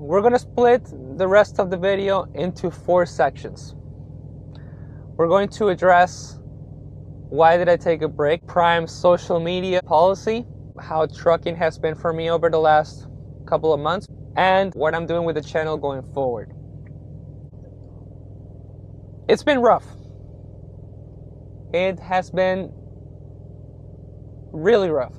we're gonna split the rest of the video into 4 sections. We're going to address why did I take a break, Prime's social media policy, how trucking has been for me over the last couple of months, and what I'm doing with the channel going forward. It's been rough. It has been really rough.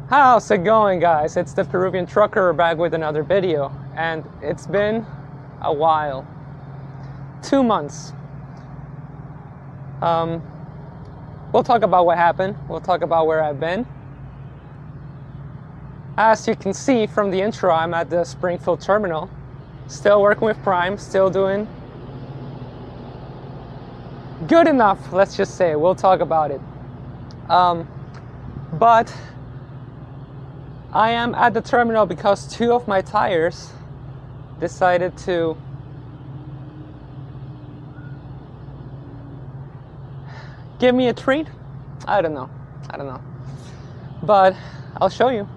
How's it going, guys? It's the Peruvian Trucker back with another video, and it's been a while. 2 months. We'll talk about what happened. We'll talk about where I've been. As you can see from the intro, I'm at the Springfield terminal. Still working with Prime, still doing good enough, let's just say. We'll talk about it. But I am at the terminal because 2 of my tires decided to give me a treat. I don't know, but I'll show you.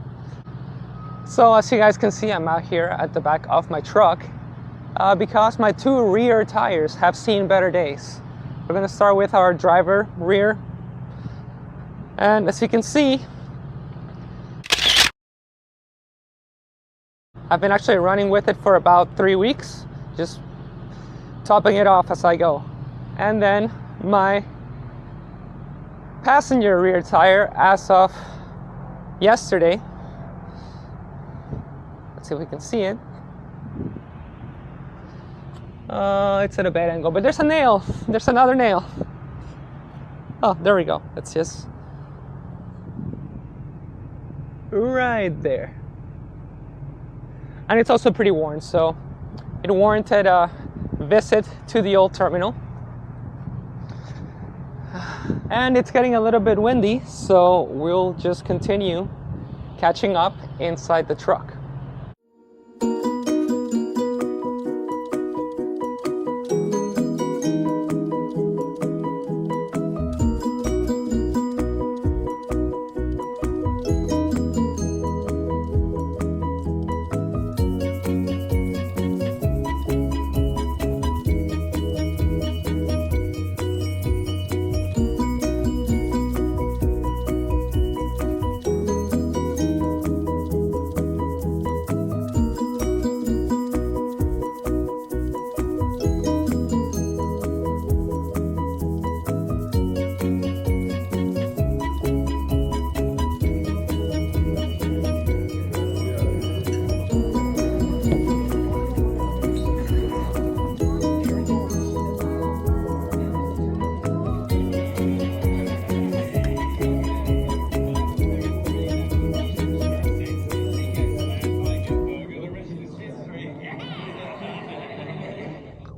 So as you guys can see, I'm out here at the back of my truck because my 2 rear tires have seen better days. We're gonna start with our driver rear, and as you can see, I've been actually running with it for about 3 weeks, just topping it off as I go. And then my passenger rear tire, as of yesterday, let's see if we can see it. It's at a bad angle, but there's a nail. There's another nail. Oh, there we go. It's just right there. And it's also pretty worn, so it warranted a visit to the old terminal. And it's getting a little bit windy, so we'll just continue catching up inside the truck.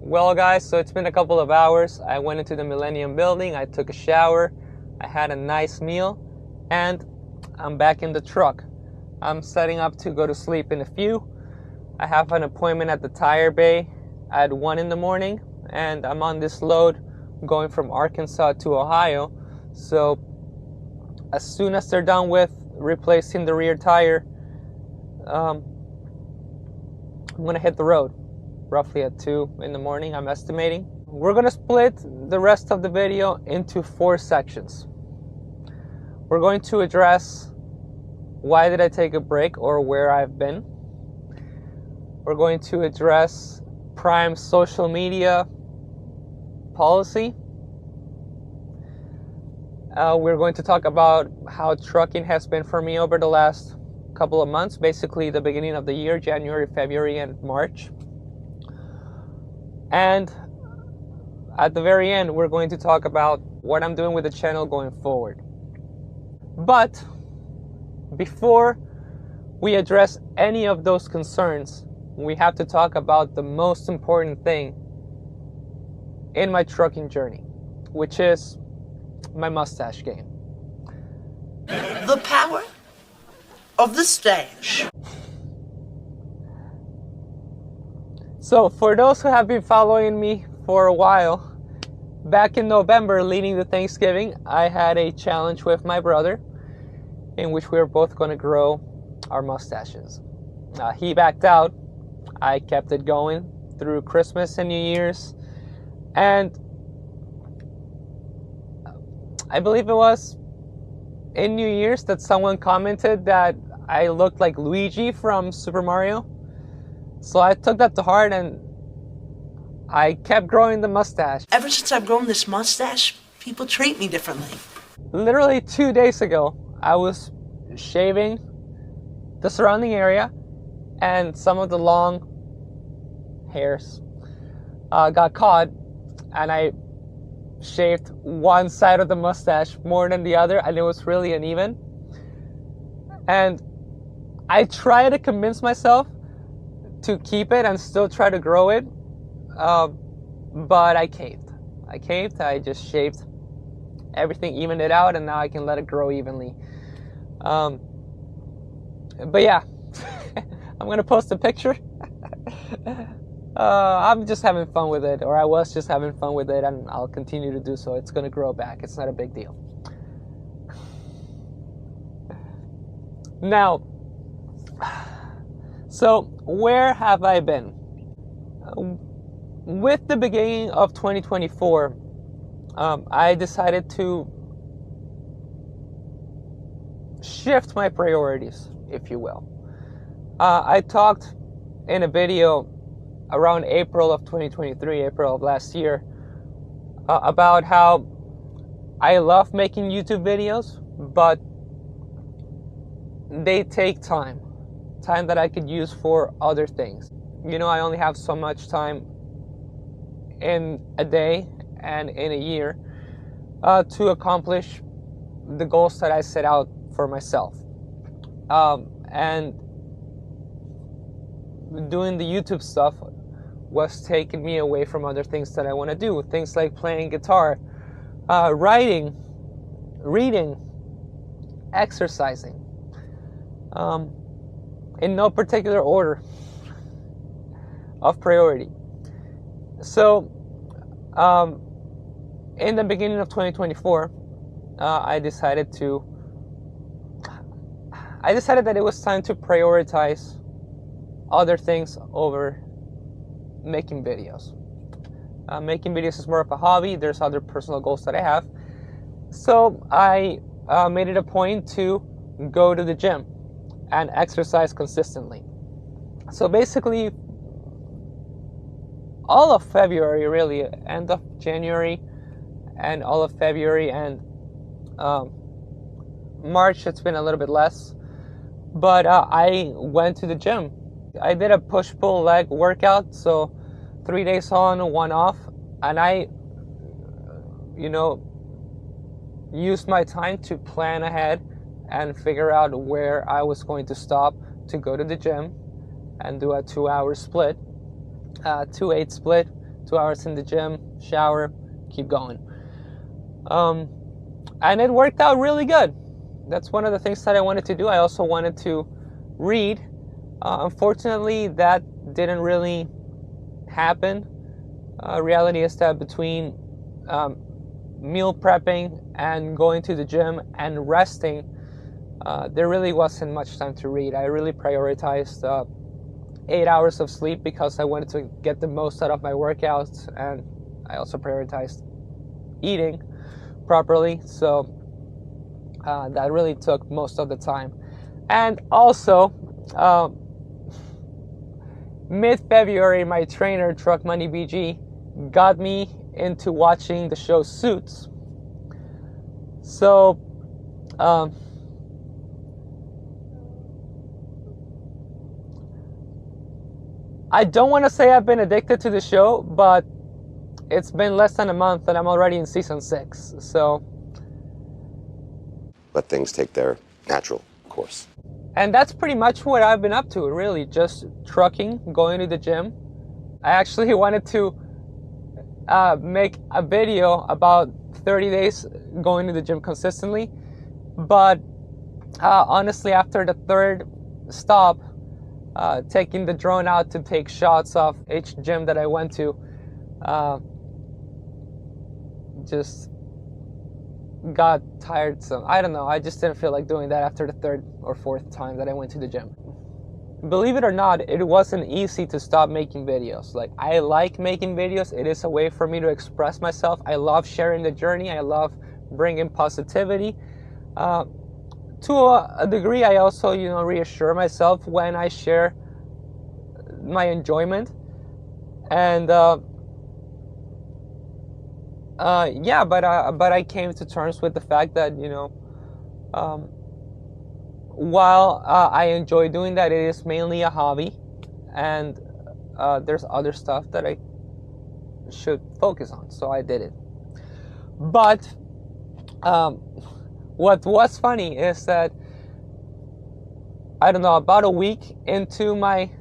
Well guys, so it's been a couple of hours. I went into the Millennium building, I took a shower, I had a nice meal, and I'm back in the truck. I'm setting up to go to sleep in a few. I have an appointment at the tire bay at 1 in the morning, and I'm on this load going from Arkansas to Ohio. So as soon as they're done with replacing the rear tire, I'm gonna hit the road roughly at 2 in the morning, I'm estimating. We're gonna split the rest of the video into 4 sections. We're going to address why did I take a break, or where I've been. We're going to address Prime's social media policy. We're going to talk about how trucking has been for me over the last couple of months, basically the beginning of the year, January, February, and March. And at the very end, we're going to talk about what I'm doing with the channel going forward. But before we address any of those concerns, we have to talk about the most important thing in my trucking journey, which is my mustache game. The power of the stash. So for those who have been following me for a while, back in November leading to Thanksgiving, I had a challenge with my brother in which we were both going to grow our mustaches. He backed out. I kept it going through Christmas and New Year's, and I believe it was in New Year's that someone commented that I looked like Luigi from Super Mario. So I took that to heart and I kept growing the mustache. Ever since I've grown this mustache, people treat me differently. Literally 2 days ago, I was shaving the surrounding area, and some of the long hairs got caught, and I shaved one side of the mustache more than the other, and it was really uneven. And I tried to convince myself to keep it and still try to grow it, but I caved. I just shaved everything, evened it out, and now I can let it grow evenly. But yeah, I'm gonna post a picture. I'm just having fun with it, or I was just having fun with it, and I'll continue to do so. It's gonna grow back. It's not a big deal. Now, so where have I been? With the beginning of 2024, I decided to shift my priorities, if you will. I talked in a video around April of 2023, April of last year, about how I love making YouTube videos, but they take time that I could use for other things. You know, I only have so much time in a day and in a year to accomplish the goals that I set out for myself. And doing the YouTube stuff was taking me away from other things that I want to do. Things like playing guitar, writing, reading, exercising. In no particular order of priority. So, in the beginning of 2024, I decided that it was time to prioritize other things over making videos. Making videos is more of a hobby. There's other personal goals that I have. So I made it a point to go to the gym and exercise consistently. So basically, all of February, really, end of January, and all of February and March, it's been a little bit less. But I went to the gym. I did a push-pull leg workout, so 3 days on, 1 off, and I, used my time to plan ahead and figure out where I was going to stop to go to the gym and do a 2-hour split, 2-8 split, 2 hours in the gym, shower, keep going. And it worked out really good. That's one of the things that I wanted to do. I also wanted to read. Unfortunately, that didn't really happen. Reality is that between meal prepping and going to the gym and resting, there really wasn't much time to read. I really prioritized 8 hours of sleep because I wanted to get the most out of my workouts, and I also prioritized eating properly, so that really took most of the time. And also, mid-February, my trainer, Truck Money BG, got me into watching the show Suits. So, I don't want to say I've been addicted to the show, but it's been less than a month and I'm already in season 6, so. Let things take their natural course. And that's pretty much what I've been up to, really, just trucking, going to the gym. I actually wanted to make a video about 30 days going to the gym consistently, but honestly, after the 3rd stop, taking the drone out to take shots of each gym that I went to, just got tired. So I don't know, I just didn't feel like doing that after the 3rd or 4th time that I went to the gym. Believe it or not, it wasn't easy to stop making videos. Like, I like making videos. It is a way for me to express myself. I love sharing the journey. I love bringing positivity. To a degree, I also, reassure myself when I share my enjoyment. And but I came to terms with the fact that, while I enjoy doing that, it is mainly a hobby, and there's other stuff that I should focus on, so I did it. But what was funny is that, I don't know, about a week into my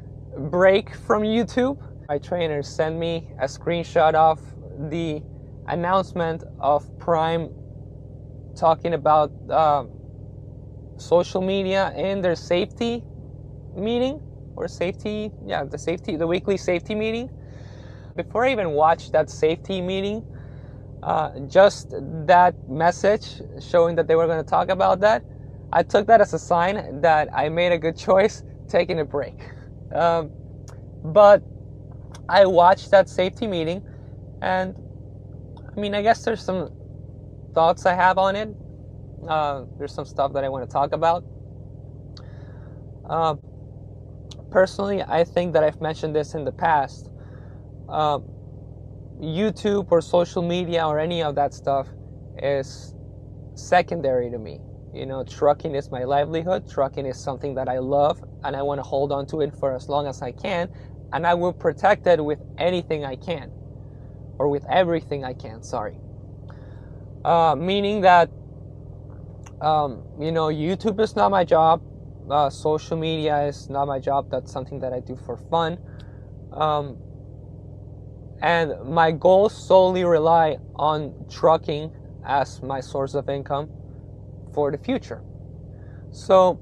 break from YouTube, my trainer sent me a screenshot of the announcement of Prime talking about social media in their safety meeting, or the weekly safety meeting. Before I even watched that safety meeting, just that message showing that they were going to talk about that, I took that as a sign that I made a good choice taking a break. But I watched that safety meeting, and I guess there's some thoughts I have on it. There's some stuff that I want to talk about. Personally, I think that I've mentioned this in the past. YouTube or social media or any of that stuff is secondary to me. Trucking is my livelihood. Trucking is something that I love, and I want to hold on to it for as long as I can, and I will protect it with anything I can, or with everything I can, sorry. Meaning that, YouTube is not my job. Social media is not my job. That's something that I do for fun. And my goals solely rely on trucking as my source of income for the future. So,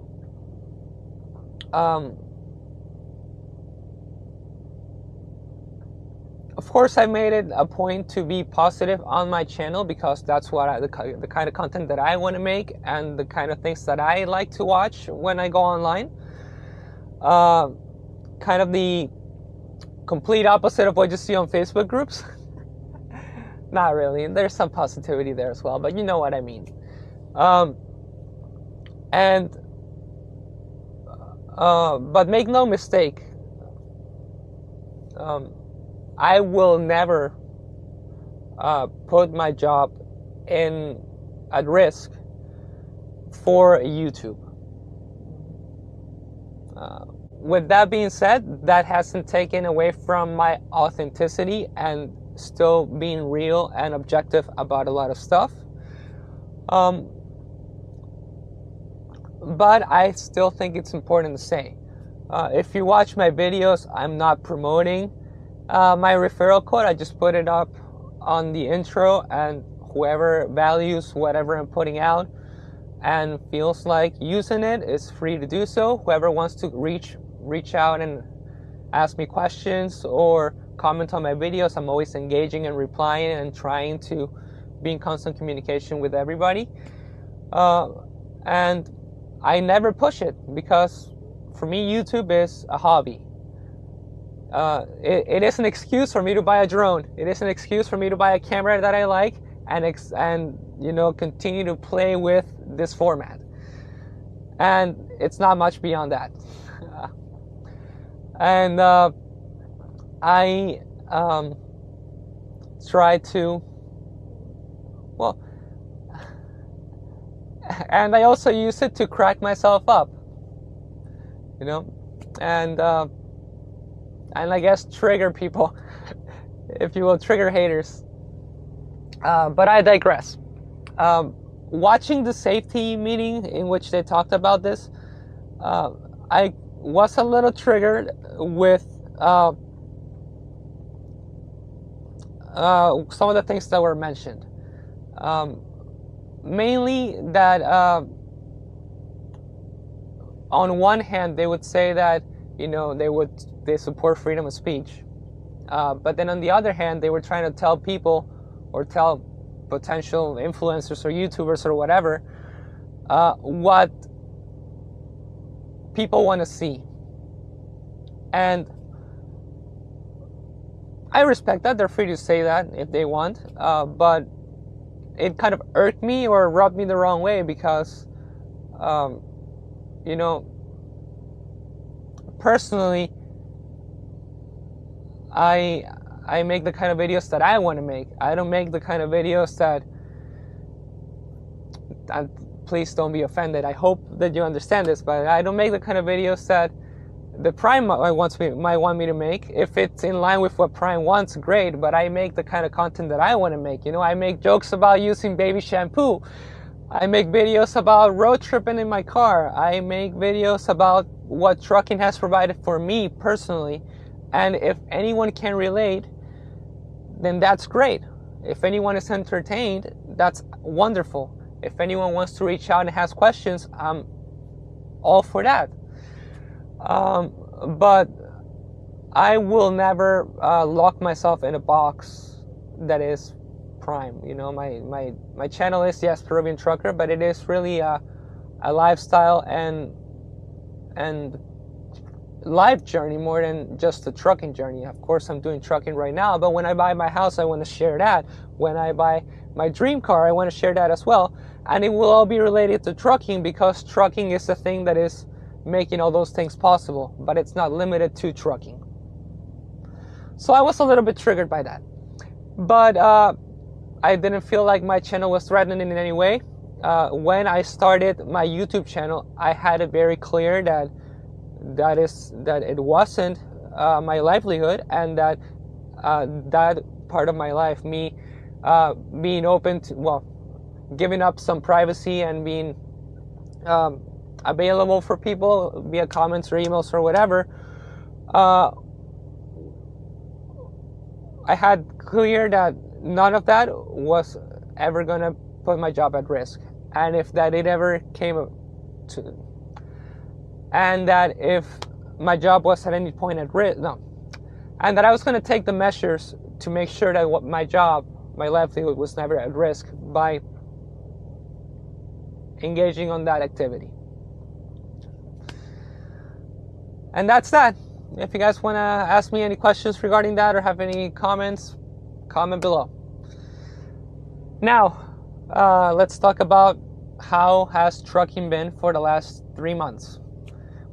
of course, I made it a point to be positive on my channel, because that's what the kind of content that I want to make, and the kind of things that I like to watch when I go online. Kind of the complete opposite of what you see on Facebook groups. Not really. There's some positivity there as well, but you know what I mean. But make no mistake, I will never put my job at risk for YouTube. With that being said, that hasn't taken away from my authenticity and still being real and objective about a lot of stuff. But I still think it's important to say, if you watch my videos, I'm not promoting My referral code, I just put it up on the intro, and whoever values whatever I'm putting out and feels like using it is free to do so. Whoever wants to reach out and ask me questions or comment on my videos, I'm always engaging and replying and trying to be in constant communication with everybody. And I never push it because for me, YouTube is a hobby. It is an excuse for me to buy a drone. It is an excuse for me to buy a camera that I like and you know, continue to play with this format. And it's not much beyond that. And I try to, well, and I also use it to crack myself up, you know, and I guess trigger people, if you will, trigger haters. But I digress. Watching the safety meeting in which they talked about this, I was a little triggered with some of the things that were mentioned. Mainly that on one hand they would say that, you know, they support freedom of speech, but then on the other hand they were trying to tell people or tell potential influencers or YouTubers or whatever what people want to see. And I respect that. They're free to say that if they want, but it kind of irked me or rubbed me the wrong way because, you know, personally, I make the kind of videos that I want to make. I don't make the kind of videos that, and please don't be offended, I hope that you understand this, but I don't make the kind of videos that the Prime might want me to make. If it's in line with what Prime wants, great, but I make the kind of content that I want to make. You know, I make jokes about using baby shampoo. I make videos about road tripping in my car. I make videos about what trucking has provided for me personally. And if anyone can relate, then that's great. If anyone is entertained, that's wonderful. If anyone wants to reach out and has questions, I'm all for that. But I will never lock myself in a box that is Prime. You know, my channel is, yes, Peruvian Trucker, but it is really a lifestyle and life journey more than just a trucking journey. Of course, I'm doing trucking right now, but when I buy my house, I want to share that. When I buy my dream car, I want to share that as well. And it will all be related to trucking because trucking is the thing that is making all those things possible, but it's not limited to trucking. So I was a little bit triggered by that, but I didn't feel like my channel was threatened in any way. When I started my YouTube channel, I had it very clear that it wasn't my livelihood, and that that part of my life, me being open to, well, giving up some privacy and being available for people via comments or emails or whatever, I had clear that none of that was ever gonna put my job at risk, and if that it ever came to, and that if my job was at any point at risk, and that I was gonna take the measures to make sure that my job, my livelihood, was never at risk by engaging on that activity. And that's that. If you guys want to ask me any questions regarding that or have any comments, comment below. Now, let's talk about how has trucking been for the last 3 months,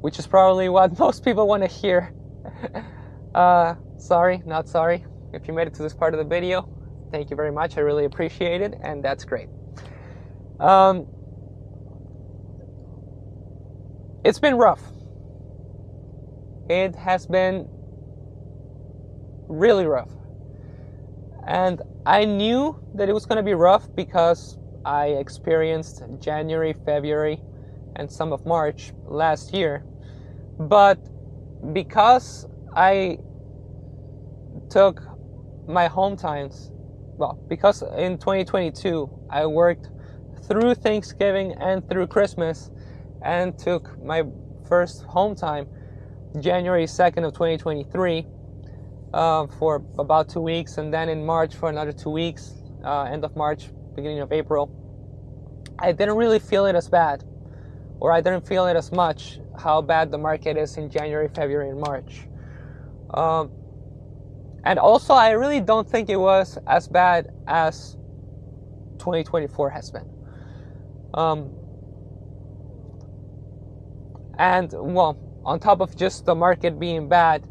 which is probably what most people want to hear. Sorry, not sorry. If you made it to this part of the video, thank you very much. I really appreciate it, and that's great. It's been rough. It has been really rough. And I knew that it was going to be rough because I experienced January, February, and some of March last year. But because I took my home times, well, because in 2022 I worked through Thanksgiving and through Christmas, and took my first home time January 2nd of 2023 for about 2 weeks, and then in March for another 2 weeks, end of March, beginning of April. I didn't really feel it as bad, or I didn't feel it as much, how bad the market is in January, February, and March. And also, I really don't think it was as bad as 2024 has been. And, well, on top of just the market being bad,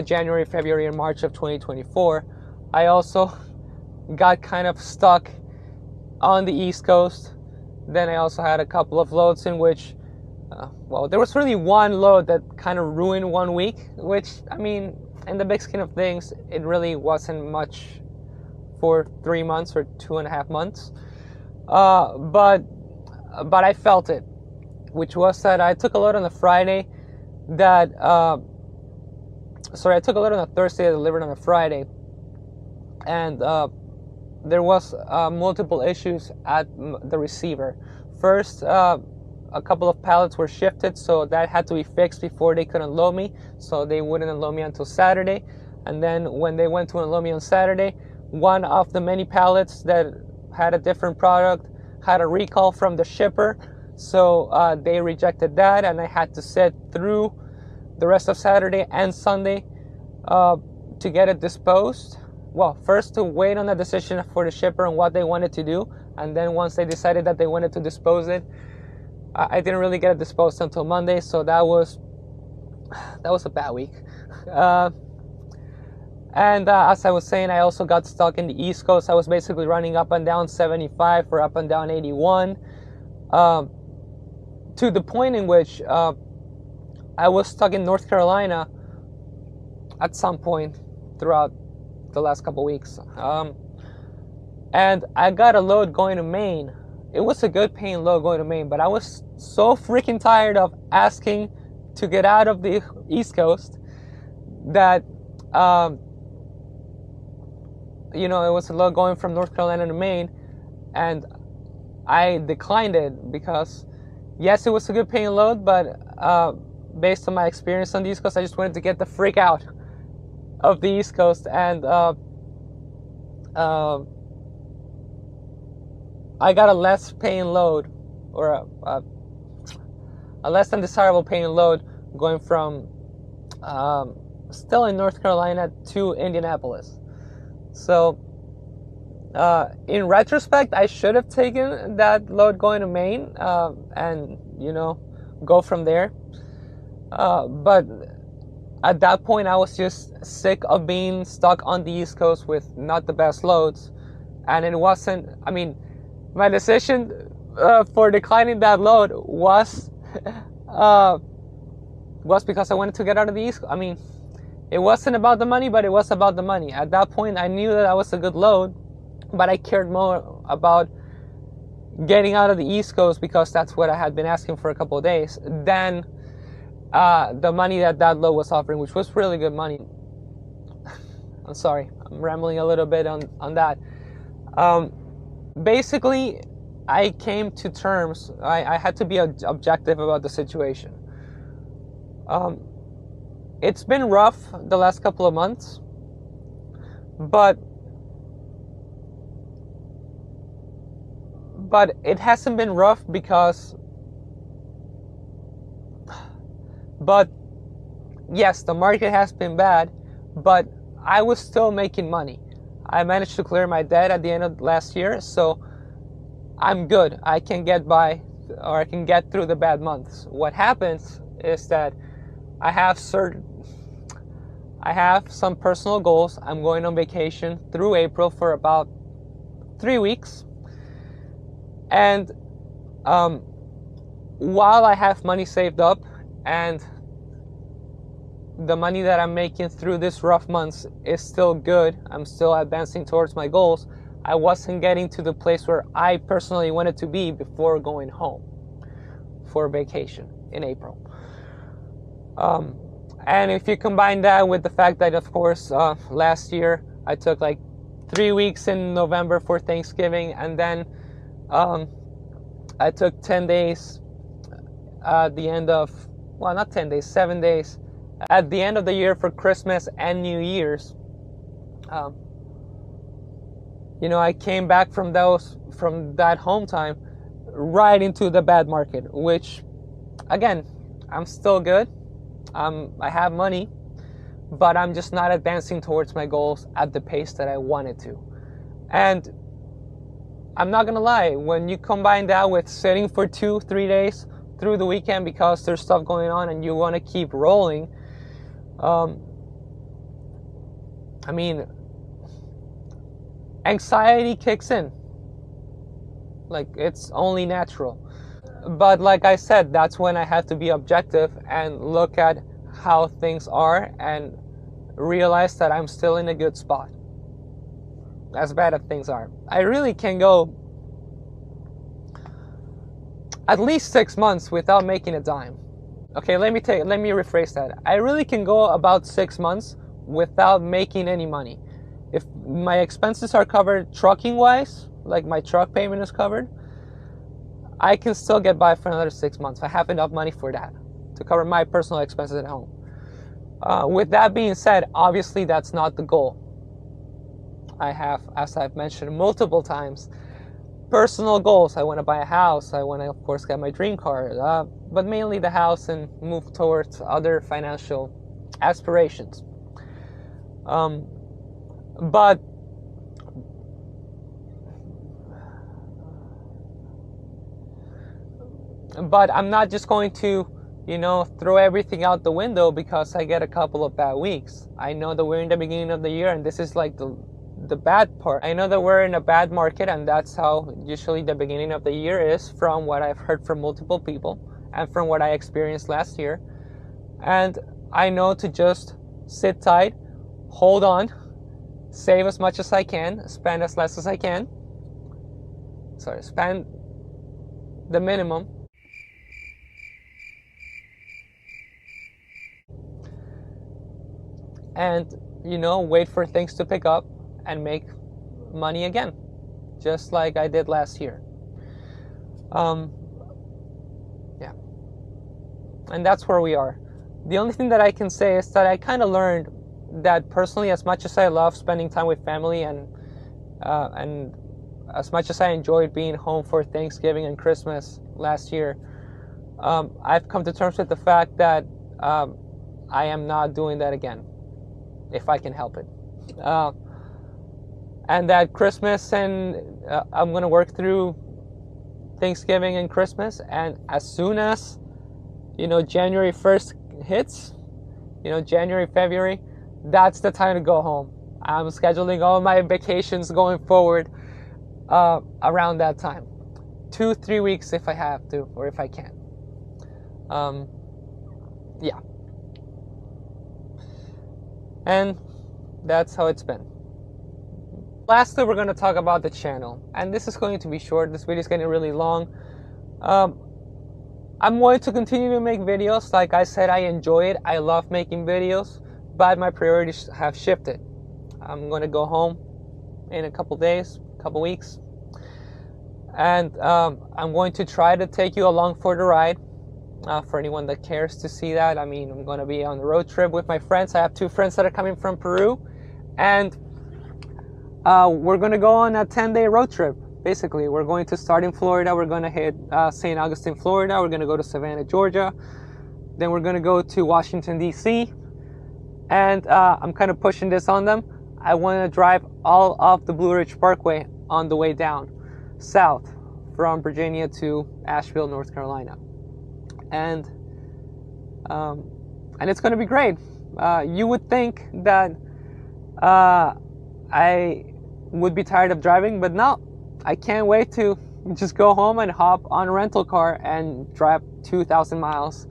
January, February, and March of 2024, I also got kind of stuck on the East Coast. Then I also had a couple of loads in which, well, there was really one load that kind of ruined 1 week, which, I mean, in the big scheme of things, it really wasn't much for 3 months or 2.5 months. But I felt it, which was that I took a load on a Friday that, I took a load on a Thursday that delivered on a Friday, and there was multiple issues at the receiver. First, a couple of pallets were shifted, so that had to be fixed before they could unload me, so they wouldn't unload me until Saturday. And then when they went to unload me on Saturday, one of the many pallets that had a different product had a recall from the shipper, so they rejected that, and I had to sit through the rest of Saturday and Sunday to get it disposed. Well, first to wait on a decision for the shipper on what they wanted to do, and then once they decided that they wanted to dispose it, I didn't really get it disposed until Monday, so that was a bad week. And as I was saying, I also got stuck in the East Coast. I was basically running up and down 75 or up and down 81, to the point in which I was stuck in North Carolina at some point throughout the last couple weeks. And I got a load going to Maine. It was a good paying load going to Maine, but I was so freaking tired of asking to get out of the East Coast that, it was a load going from North Carolina to Maine, and I declined it because, yes, it was a good paying load, but based on my experience on the East Coast, I just wanted to get the freak out of the East Coast, and I got a less paying load, or a less than desirable paying load going from still in North Carolina to Indianapolis. So in retrospect, I should have taken that load going to Maine and go from there. But at that point, I was just sick of being stuck on the East Coast with not the best loads, and it wasn't. I mean, my decision for declining that load was because I wanted to get out of the East Coast. I mean, it wasn't about the money, but it was about the money. At that point, I knew that I was a good load, but I cared more about getting out of the East Coast because that's what I had been asking for a couple of days than the money that load was offering, which was really good money. I'm sorry, I'm rambling a little bit on that. Basically, I came to terms. I had to be objective about the situation. It's been rough the last couple of months, but it hasn't been rough because, but yes, the market has been bad, but I was still making money. I managed to clear my debt at the end of last year, so I'm good. I can get by, or I can get through the bad months. What happens is that I have some personal goals. I'm going on vacation through April for about 3 weeks. And while I have money saved up and the money that I'm making through this rough months is still good, I'm still advancing towards my goals, I wasn't getting to the place where I personally wanted to be before going home for vacation in April. And if you combine that with the fact that, of course, last year I took like 3 weeks in November for Thanksgiving, and then I took 10 days at the end of, well, not 10 days, 7 days at the end of the year for Christmas and New Year's. I came back from that home time right into the bad market, which, again, I'm still good. I have money, but I'm just not advancing towards my goals at the pace that I wanted to. And I'm not gonna lie, when you combine that with sitting for 2-3 days through the weekend because there's stuff going on and you want to keep rolling, anxiety kicks in. Like, it's only natural. But like I said, that's when I have to be objective and look at how things are and realize that I'm still in a good spot, as bad as things are. I really can go at least 6 months without making a dime. Okay, let me rephrase that. I really can go about 6 months without making any money. If my expenses are covered trucking wise, like my truck payment is covered, I can still get by for another 6 months. I have enough money for that, to cover my personal expenses at home. With that being said, obviously that's not the goal. I have, as I've mentioned multiple times, personal goals. I want to buy a house. I want to, of course, get my dream car, but mainly the house, and move towards other financial aspirations. But I'm not just going to, throw everything out the window because I get a couple of bad weeks. I know that we're in the beginning of the year, and this is like the bad part. I know that we're in a bad market, and that's how usually the beginning of the year is, from what I've heard from multiple people and from what I experienced last year. And I know to just sit tight, hold on, save as much as I can, spend as less as I can. Spend the minimum. And, wait for things to pick up and make money again, just like I did last year. Yeah. And that's where we are. The only thing that I can say is that I kind of learned that personally, as much as I love spending time with family and as much as I enjoyed being home for Thanksgiving and Christmas last year, I've come to terms with the fact that I am not doing that again, if I can help it. And that Christmas, and I'm going to work through Thanksgiving and Christmas, and as soon as January 1st hits, January, February, that's the time to go home. I'm scheduling all my vacations going forward around that time. 2-3 weeks if I have to, or if I can. Yeah. And that's how it's been. Lastly, we're going to talk about the channel, and this is going to be short. This video is getting really long. I'm going to continue to make videos. Like I said, I enjoy it. I love making videos, but my priorities have shifted. I'm going to go home in a couple days, couple weeks, and I'm going to try to take you along for the ride. For anyone that cares to see that, I'm going to be on the road trip with my friends. I have 2 friends that are coming from Peru, and we're going to go on a 10-day road trip. Basically, we're going to start in Florida. We're going to hit St. Augustine, Florida. We're going to go to Savannah, Georgia. Then we're going to go to Washington, D.C. And I'm kind of pushing this on them. I want to drive all of the Blue Ridge Parkway on the way down south from Virginia to Asheville, North Carolina. And it's going to be great. You would think that I would be tired of driving, but no. I can't wait to just go home and hop on a rental car and drive 2,000 miles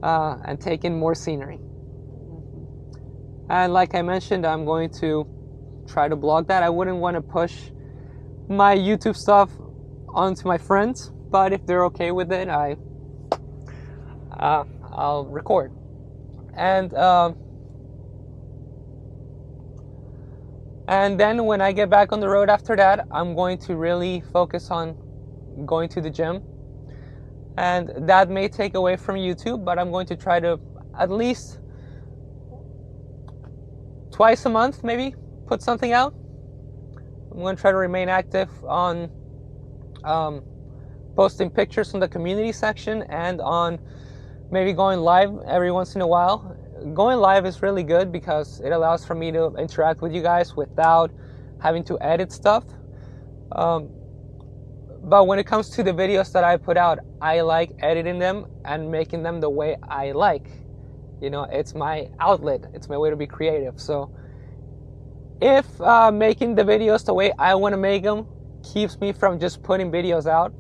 and take in more scenery. And like I mentioned, I'm going to try to blog that. I wouldn't want to push my YouTube stuff onto my friends, but if they're okay with it, I'll record. And then when I get back on the road after that, I'm going to really focus on going to the gym. And that may take away from YouTube, but I'm going to try to at least twice a month maybe put something out. I'm going to try to remain active on posting pictures in the community section and on maybe going live every once in a while. Going live is really good because it allows for me to interact with you guys without having to edit stuff. But when it comes to the videos that I put out, I like editing them and making them the way I like. You know, it's my outlet. It's my way to be creative. So if making the videos the way I want to make them keeps me from just putting videos out,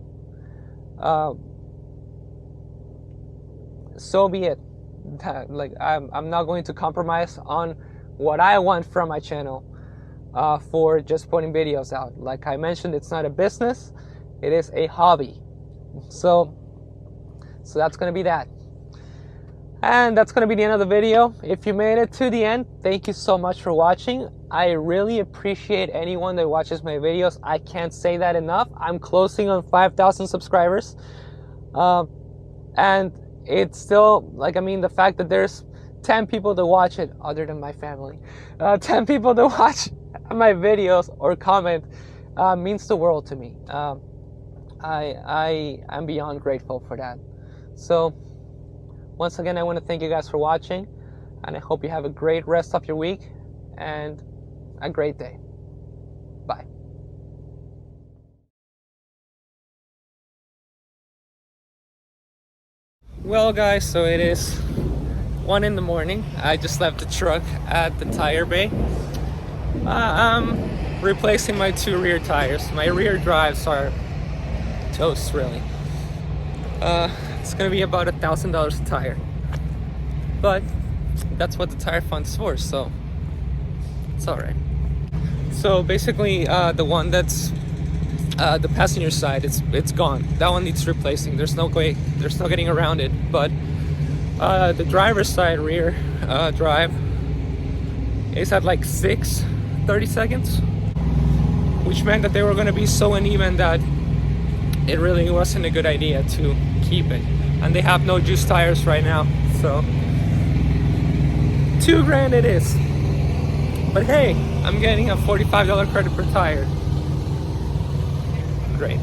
so be it. Like I'm not going to compromise on what I want from my channel for just putting videos out. Like I mentioned, it's not a business, it is a hobby. So that's going to be that. And that's going to be the end of the video. If you made it to the end, thank you so much for watching. I really appreciate anyone that watches my videos. I can't say that enough. I'm closing on 5,000 subscribers. And it's still, like, I mean, the fact that there's 10 people that watch it, other than my family, 10 people that watch my videos or comment means the world to me. I am beyond grateful for that. So once again, I want to thank you guys for watching, and I hope you have a great rest of your week and a great day. Bye. Well guys, so it is 1 in the morning. I just left the truck at the tire bay. I'm replacing my 2 rear tires. My rear drives are toast, really. It's gonna be about $1,000 a tire, but that's what the tire fund's for, so it's all right. So basically, the one that's the passenger side, it's gone. That one needs replacing. There's no way, there's no getting around it. But the driver's side rear drive is at like 30 seconds, which meant that they were going to be so uneven that it really wasn't a good idea to keep it. And they have no juice tires right now, so $2,000 it is. But hey, I'm getting a $45 credit per tire. Great.